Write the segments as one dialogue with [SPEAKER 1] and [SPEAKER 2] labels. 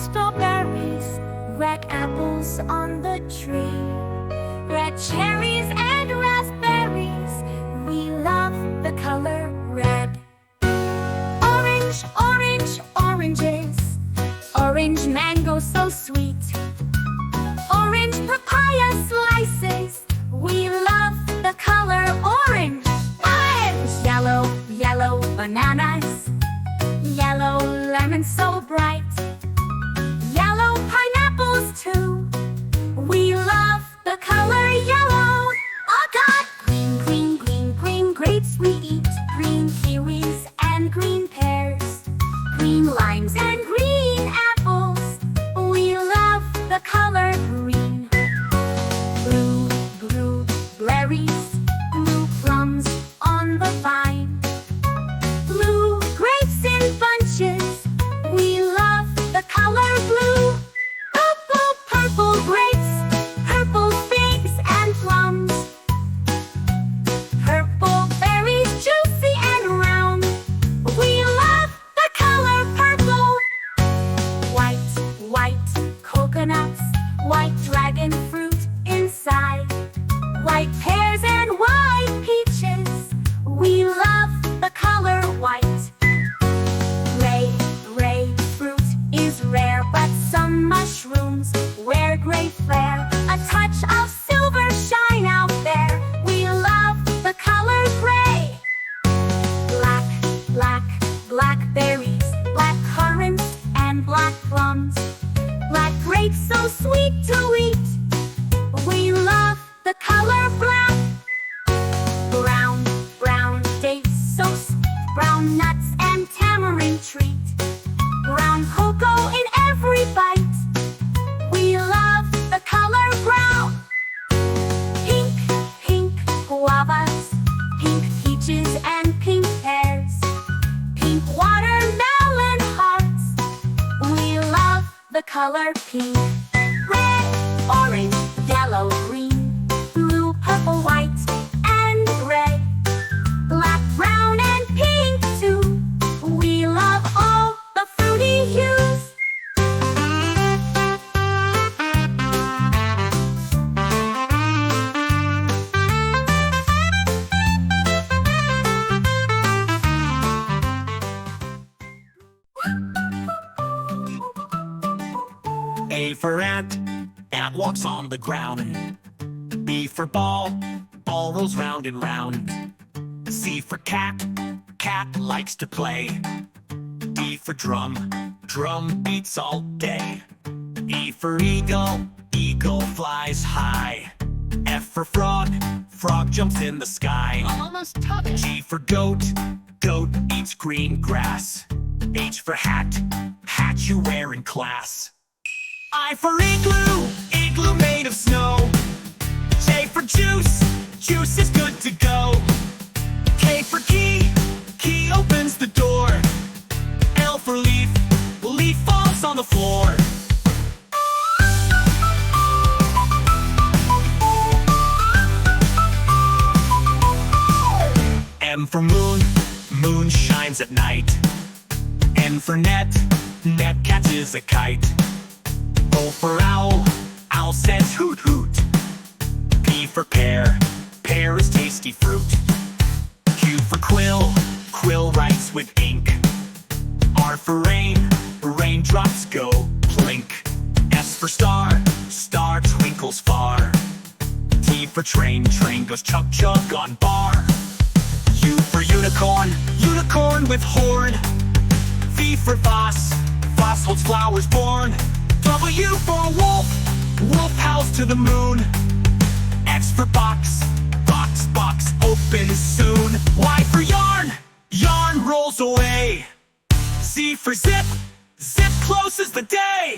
[SPEAKER 1] strawberries, red apples on the tree, red cherries and raspberries. We love the color red. Orange, orange, oranges, orange mango so sweet, orange papaya slices. We love the color orange. Orange! Yellow, yellow bananas, yellow lemon so bright, yellow pineapples too. We love the color yellow. Oh God! Green, green, green, green grapes we eat, green kiwis and green pears, green limes and green apples. We love the color green. Blue, blue berries, blue plums on the vine, blue grapes in bunches. We love the color blue. Purple, purple grapes, purple figs and plums, purple berries juicy and round. We love the color purple. White, white coconuts, white dragon fruit inside, white pears and white peaches. We love the color white. Gray fruit is rare, but some mushrooms wear gray flair. A touch of silver shine out there. We love the color gray. Black, black, blackberries, black currants and black plums, black grapes so sweet to eat. We love the color black. Brown, brown dates so sweet, brown nuts and tamarind treat, brown cocoa in every bite. We love the color brown. Pink, pink guavas, pink peaches and pink pears, pink watermelon hearts. We love the color pink. Red, orange, yellow, green, blue, purple, white, and gray, black, brown, and pink too. We love all the fruity hues.
[SPEAKER 2] A for ant walks on the ground. B for ball rolls round and round. C for cat likes to play. D for drum beats all day. E for eagle flies high. F for frog jumps in the sky.
[SPEAKER 3] Almost touched.
[SPEAKER 2] G for goat eats green grass. H for hat you wear in class. I for igloo made of snow. J for juice is good to go. K for key opens the door. L for leaf falls on the floor. M for moon shines at night. N for net catches a kite. O for owl says hoot hoot. P for pear is tasty fruit. Q for quill writes with ink. R for raindrops go plink. S for star twinkles far. T for train goes chug chug on bar. U for unicorn with horn. V for vase holds flowers born. W for wolf howls to the moon. X for box opens soon. Y for yarn rolls away. Z for zip closes the day.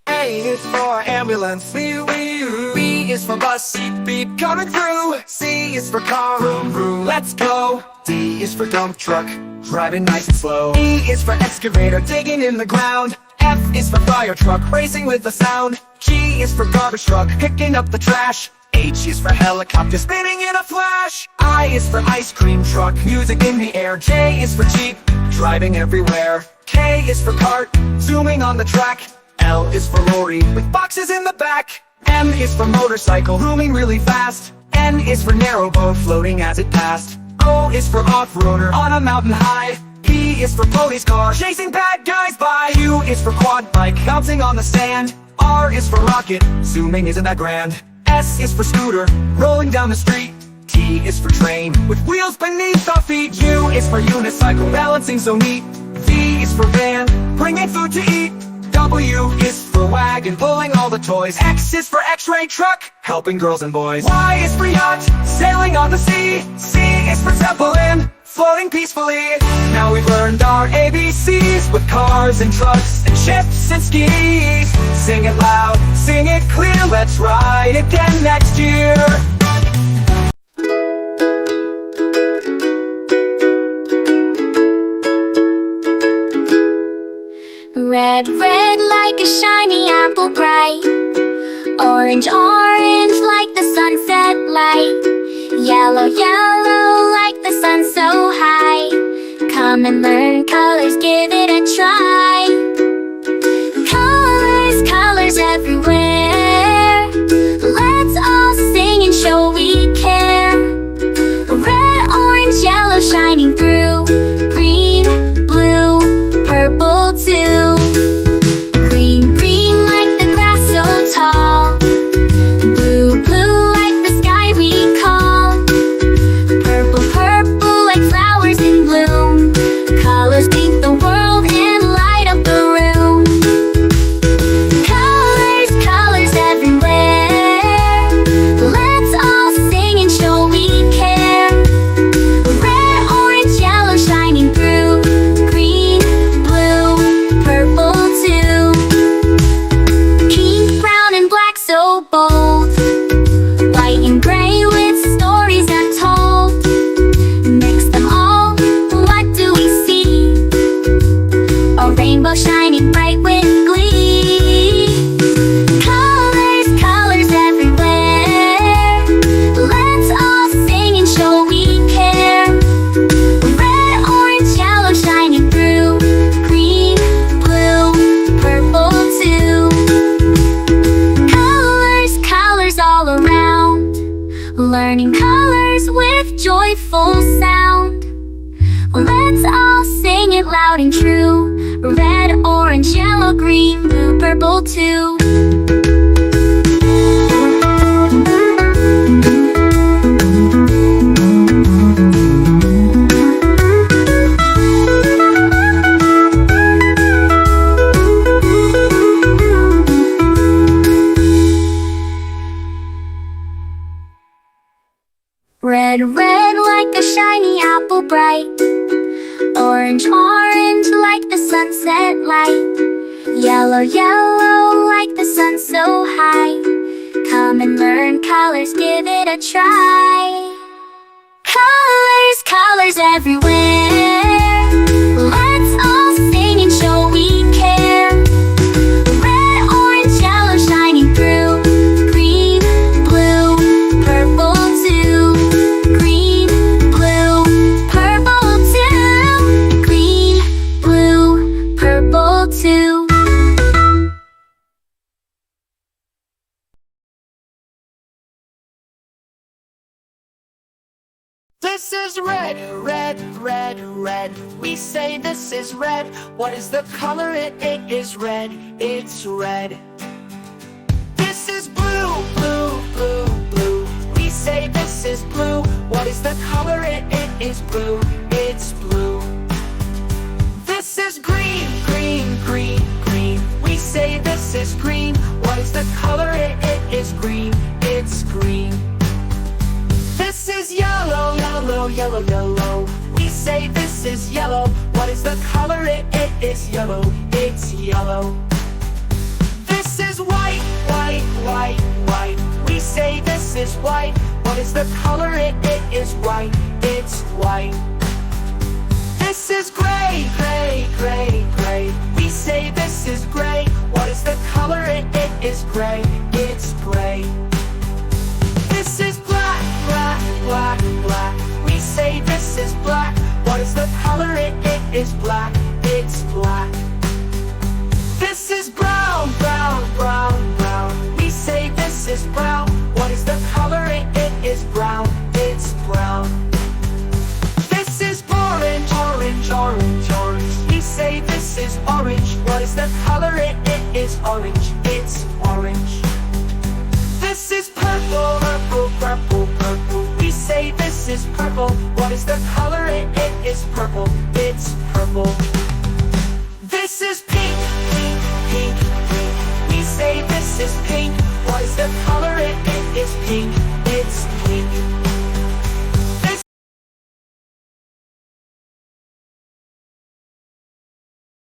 [SPEAKER 4] A is for ambulance, B is for bus, beep coming through. C is for car, vroom vroom, let's go. D is for dump truck, driving nice and slow. E is for excavator, digging in the ground. F is for fire truck, racing with the sound. G is for garbage truck, picking up the trash. H is for helicopter, spinning in a flash. I is for ice cream truck, music in the air. J is for Jeep, driving everywhere. K is for kart, zooming on the track. L is for lorry, with boxes in the back. M is for motorcycle, zooming really fast. N is for narrowboat, floating as it passed. O is for off-roader, on a mountain high. P is for police car, chasing bad guys by. Q is for quad bike, bouncing on the sand. R is for rocket, zooming isn't that grand. S is for scooter, rolling down the street. T is for train, with wheels beneath our feet. U is for unicycle, balancing so neat. V is for van, bringing food to eat. W is for wagon, pulling all the toys. X is for x-ray truck, helping girls and boys. Y is for yacht, sailing on the sea. C is for zeppelin, floating peacefully. Now we've learned our ABCs, with cars and trucks and ships and skis. Sing it loud, sing it clear, let's ride again next year.
[SPEAKER 1] Red, red like a shiny apple bright. Orange, orange like the sunset light. Yellow, yellow like the sun so high. Come and learn colors, give it a try. Colors, colors everywhere. Let's all sing and show we care. Red, orange, yellow shining through. Green, blue, purple too. Green, green like the grass so tall. Blue, blue like the sky we call. Purple, purple like flowers in bloom. Colors paint the world and light up the room. Colors, colors everywhere. Let's all sing and show we care. Red, orange, yellow shining through. Green, blue, purple too. Pink, brown and black so bold. White and gray with stories untold. Mix them all, what do we see? A rainbow shining bright with glee. Colors, colors everywhere. Let's all sing and show we care. Red, orange, yellow shining through. Green, blue, purple too. Colors, colors all around. Learning colors with joyful sound. Let's all sing it loud and true. Red, orange, yellow, green, blue, purple too. Red, red like a shiny apple bright. Orange, orange like the sunset light. Yellow, yellow like the sun so high. Come and learn colors, give it a try. Colors, colors everywhere. Let's all sing and show we care. Red, orange, yellow shining through. Green, blue, purple too. Green, blue, purple too. Green, blue, purple too.
[SPEAKER 4] This is red, red, red, red. We say this is red. What is the color? It is red. It's red. This is blue, blue, blue, blue. We say this is blue. What is the color? It is blue. It's blue. This is green, green, green, green. We say this is green. What is the color? It is green. It's green. This is yellow, yellow, yellow, yellow. We say this is yellow. What is the color? It is yellow. It's yellow. This is white, white, white, white. We say this is white. What is the color? It is white. It's white. This is gray, gray, gray, gray. We say this is gray. What is the color? It is gray. It's gray. This is black, black, black, black. We say this is black. What is the color? It is black, it's black. This is brown, brown, brown, brown. We say this is brown. What is the color? It is brown, it's brown. This is orange, orange, orange, orange. We say this is orange. What is the color? It is orange, it's orange. This is purple, purple, purple, purple. We say this is purple. What is the color? It is purple, it's purple. This is pink, pink, pink, pink. We say this is pink. What is the color? It is pink,